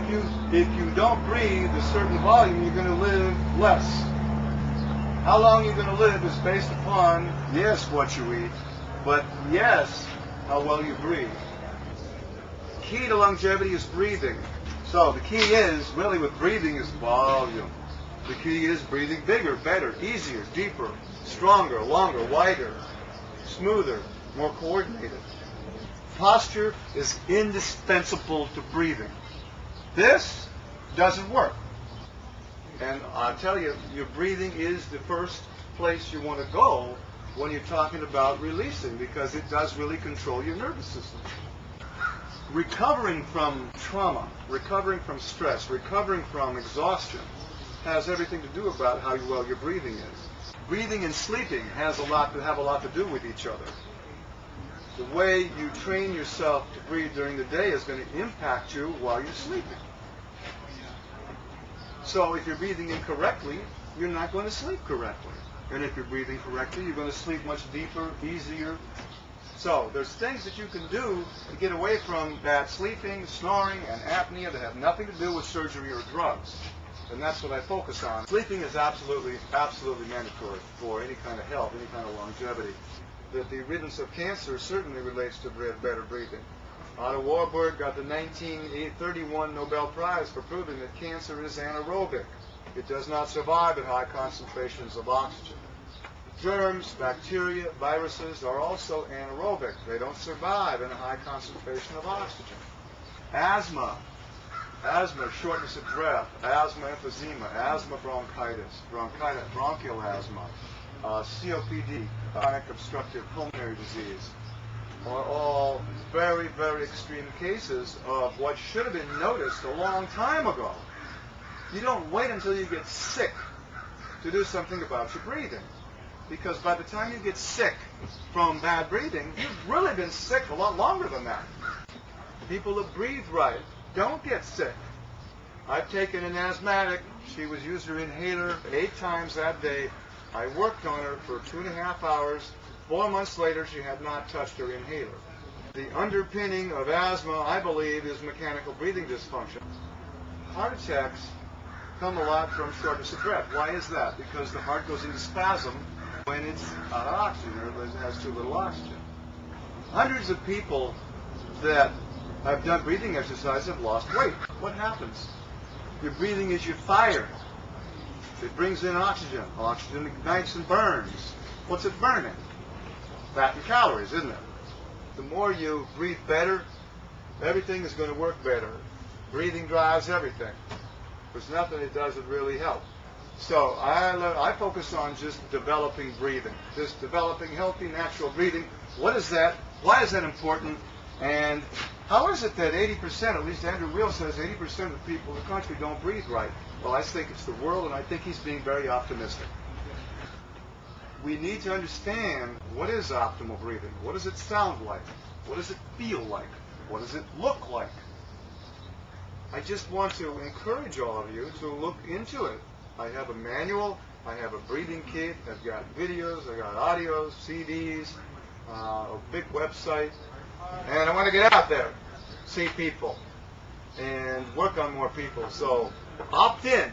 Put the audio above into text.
if you don't breathe a certain volume, you're going to live less. How long you're going to live is based upon, yes, what you eat, but yes, how well you breathe. Key to longevity is breathing. So the key is, really with breathing, is volume. The key is breathing bigger, better, easier, deeper, stronger, longer, wider, smoother, more coordinated. Posture is indispensable to breathing. This doesn't work. And I'll tell you, your breathing is the first place you want to go when you're talking about releasing, because it does really control your nervous system. Recovering from trauma, recovering from stress, recovering from exhaustion has everything to do about how well your breathing is. Breathing and sleeping have a lot to do with each other. The way you train yourself to breathe during the day is going to impact you while you're sleeping. So if you're breathing incorrectly, you're not going to sleep correctly. And if you're breathing correctly, you're going to sleep much deeper, easier. So there's things that you can do to get away from bad sleeping, snoring, and apnea that have nothing to do with surgery or drugs. And that's what I focus on. Sleeping is absolutely mandatory for any kind of health, any kind of longevity. That the avoidance of cancer certainly relates to better breathing. Otto Warburg got the 1931 Nobel Prize for proving that cancer is anaerobic. It does not survive at high concentrations of oxygen. Germs, bacteria, viruses are also anaerobic. They don't survive in a high concentration of oxygen. Asthma, shortness of breath, asthma emphysema, asthma bronchitis, bronchial asthma, COPD, chronic obstructive pulmonary disease, are all very, very extreme cases of what should have been noticed a long time ago. You don't wait until you get sick to do something about your breathing. Because by the time you get sick from bad breathing, you've really been sick a lot longer than that. People that breathe right don't get sick. I've taken an asthmatic. She was using her inhaler 8 times that day. I worked on her for 2.5 hours. 4 months later, she had not touched her inhaler. The underpinning of asthma, I believe, is mechanical breathing dysfunction. Heart attacks come a lot from shortness of breath. Why is that? Because the heart goes into spasm when it's out of oxygen, or it has too little oxygen. Hundreds of people that have done breathing exercise have lost weight. What happens? Your breathing is your fire. It brings in oxygen. Oxygen ignites and burns. What's it burning? Fat and calories, isn't it? The more you breathe better, everything is going to work better. Breathing drives everything. There's nothing it does that really helps. So I focus on just developing breathing, just developing healthy, natural breathing. What is that? Why is that important? And how is it that 80%, at least Andrew Weil says 80% of the people in the country don't breathe right? Well, I think it's the world, and I think he's being very optimistic. We need to understand what is optimal breathing. What does it sound like? What does it feel like? What does it look like? I just want to encourage all of you to look into it. I have a manual, I have a breathing kit, I've got videos, I've got audios, CDs, a big website, and I want to get out there, see people, and work on more people. So opt in.